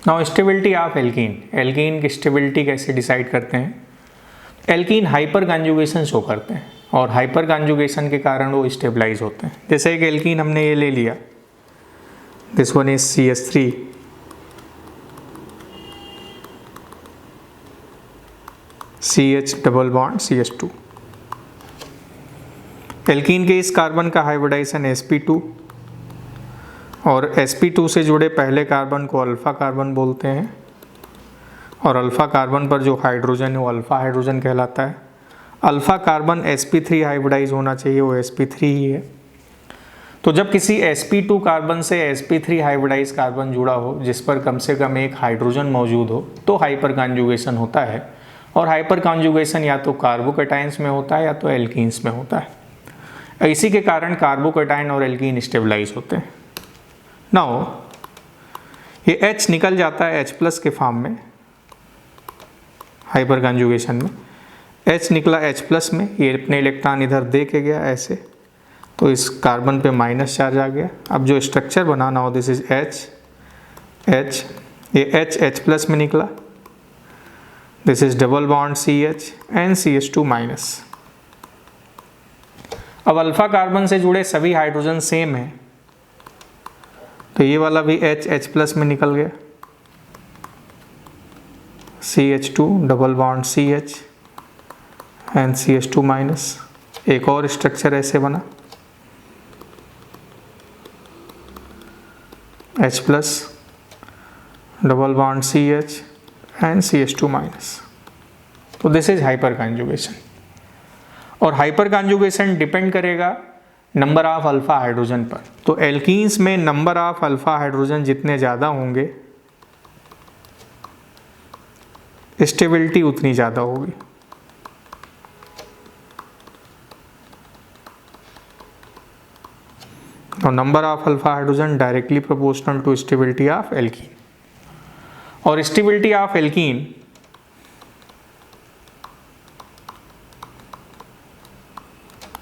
Now stability of alkene, alkene की stability कैसे decide करते हैं? एल्कीन हाइपर कॉन्जुगेशन शो करते हैं और हाइपर कॉन्जुगेशन के कारण वो स्टेबलाइज होते हैं। जैसे एक एल्कीन हमने ये ले लिया, this one is CH3, CH double bond CH2। Alkene के इस कार्बन का हाइब्रिडाइजेशन sp2 और sp2 से जुड़े पहले कार्बन को अल्फा कार्बन बोलते हैं और अल्फा कार्बन पर जो हाइड्रोजन है वो अल्फा हाइड्रोजन कहलाता है। अल्फा कार्बन sp3 हाइब्रिडाइज होना चाहिए, वो sp3 ही है। तो जब किसी sp2 कार्बन से sp3 हाइब्रिडाइज कार्बन जुड़ा हो जिस पर कम से कम एक हाइड्रोजन मौजूद हो तो हाइपर कॉन्जुगेशन होता है। और हाइपर कॉन्जुगेशन या तो कार्बोकैटायंस में होता है या तो एल्कीन्स में होता है। इसी के कारण कार्बोकैटायन और एल्कीन स्टेबलाइज होते हैं। नाउ ये H निकल जाता है H+ के फॉर्म में, हाइपर कॉन्जुगेशन में H निकला H+ में, ये अपने इलेक्ट्रॉन इधर दे के गया ऐसे, तो इस कार्बन पे माइनस चार्ज आ गया। अब जो स्ट्रक्चर बनाना हो, दिस इज H, ये H+ में निकला, this is double bond CH and CH2 minus. अब अल्फा कार्बन से जुड़े सभी हाइड्रोजन सेम है, तो ये वाला भी H+ में निकल गया, CH2 double bond CH and CH2 minus. एक और स्ट्रक्चर ऐसे बना, H+ double bond CH and CH2 minus. तो दिस इज हाइपर कॉन्जुगेशन। और हाइपर कॉन्जुगेशन डिपेंड करेगा नंबर ऑफ अल्फा हाइड्रोजन पर। तो एल्कीन्स में नंबर ऑफ अल्फा हाइड्रोजन जितने ज़्यादा होंगे स्टेबिलिटी उतनी ज़्यादा होगी। और number of alpha hydrogen directly proportional to stability of alkene. और स्टेबिलिटी ऑफ एल्कीन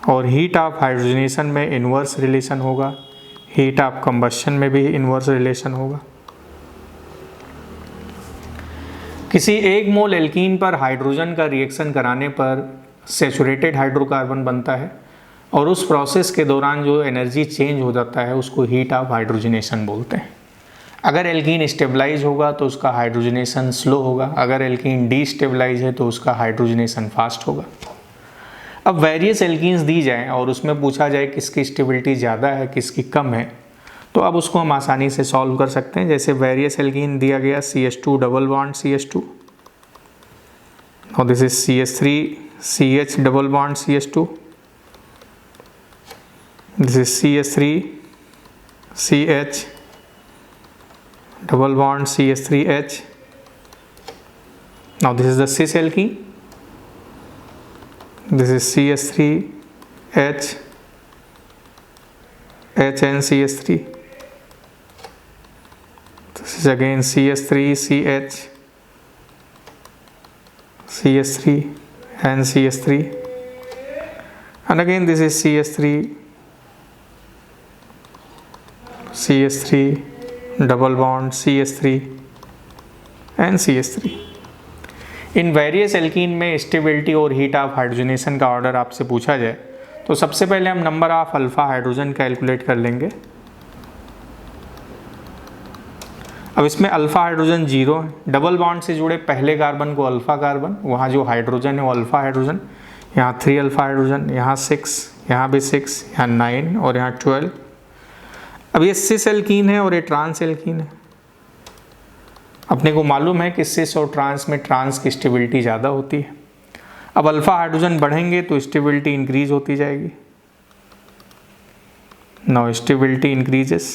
और हीट ऑफ हाइड्रोजनेशन में इन्वर्स रिलेशन होगा, हीट ऑफ कंबशन में भी इन्वर्स रिलेशन होगा। किसी एक मोल एल्कीन पर हाइड्रोजन का रिएक्शन कराने पर सैचुरेटेड हाइड्रोकार्बन बनता है और उस प्रोसेस के दौरान जो एनर्जी चेंज हो जाता है उसको हीट ऑफ हाइड्रोजनेशन बोलते हैं। अगर एल्कीन स्टेबलाइज होगा तो उसका हाइड्रोजनेशन स्लो होगा, अगर एल्कीन डीस्टेबलाइज है तो उसका हाइड्रोजनेशन फास्ट होगा। अब वेरियस एल्कीन्स दी जाएं और उसमें पूछा जाए किसकी स्टेबिलिटी ज़्यादा है किसकी कम है, तो अब उसको हम आसानी से सॉल्व कर सकते हैं। जैसे वेरियस एल्कीन दिया गया CH2 डबल बॉन्ड CH2 और this is CH3 CH double bond CH2, this is CH3 CH double bond CH3H. Now this is the cis alkene, this is CH3H H and CH3, this is again CH3CH CH3 and CH3, and again this is CH3 double bond CH3 and CH3। In various alkene में stability और heat of hydrogenation का order आपसे पूछा जाए तो सबसे पहले हम number of alpha hydrogen calculate कर लेंगे। अब इसमें अल्फा हाइड्रोजन 0 है, डबल बॉन्ड से जुड़े पहले कार्बन को अल्फा कार्बन, वहाँ जो हाइड्रोजन है वो अल्फा हाइड्रोजन, यहाँ 3 अल्फा हाइड्रोजन, यहाँ 6, यहाँ भी 6, यहाँ 9 और यहाँ 12। अब ये सिस एल्कीन है और ये ट्रांस एल्कीन है। अपने को मालूम है कि सिस और ट्रांस में ट्रांस की स्टेबिलिटी ज़्यादा होती है। अब अल्फा हाइड्रोजन बढ़ेंगे तो स्टेबिलिटी इंक्रीज होती जाएगी। नाउ स्टेबिलिटी इंक्रीजेस,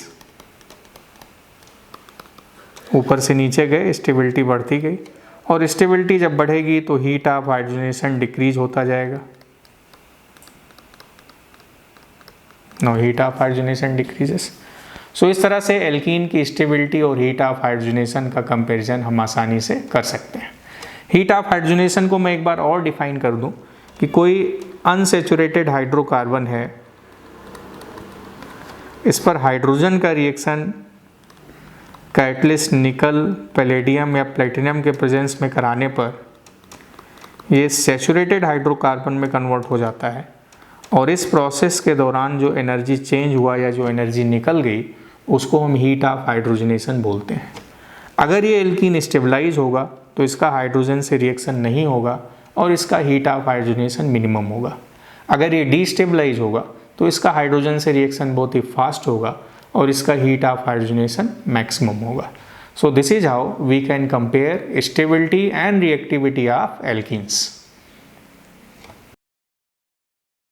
ऊपर से नीचे गए स्टेबिलिटी बढ़ती गई और स्टेबिलिटी जब बढ़ेगी तो हीट ऑफ हाइड्रोजनेशन डिक्रीज होता जाएगा। Now heat of hydrogenation decreases. So इस तरह से एल्कीन की स्टेबिलिटी और हीट ऑफ हाइड्रोजनेशन का कंपैरिजन हम आसानी से कर सकते हैं। हीट ऑफ हाइड्रोजनेशन को मैं एक बार और डिफाइन कर दूं कि कोई अनसैचुरेटेड हाइड्रोकार्बन है, इस पर हाइड्रोजन का रिएक्शन कैटलिस्ट निकल, पैलेडियम या प्लेटिनम के प्रेजेंस में कराने पर ये सैचुरेटेड हाइड्रोकार्बन में कन्वर्ट हो जाता है और इस प्रोसेस के दौरान जो एनर्जी चेंज हुआ या जो एनर्जी निकल गई उसको हम हीट ऑफ हाइड्रोजनेशन बोलते हैं। अगर ये एल्कीन स्टेबलाइज होगा तो इसका हाइड्रोजन से रिएक्शन नहीं होगा और इसका हीट ऑफ हाइड्रोजनेशन मिनिमम होगा। अगर ये डिस्टेबलाइज होगा तो इसका हाइड्रोजन से रिएक्शन बहुत ही फास्ट होगा और इसका हीट ऑफ हाइड्रोजनेशन मैक्सिमम होगा। So this is how we can compare stability and reactivity of alkenes.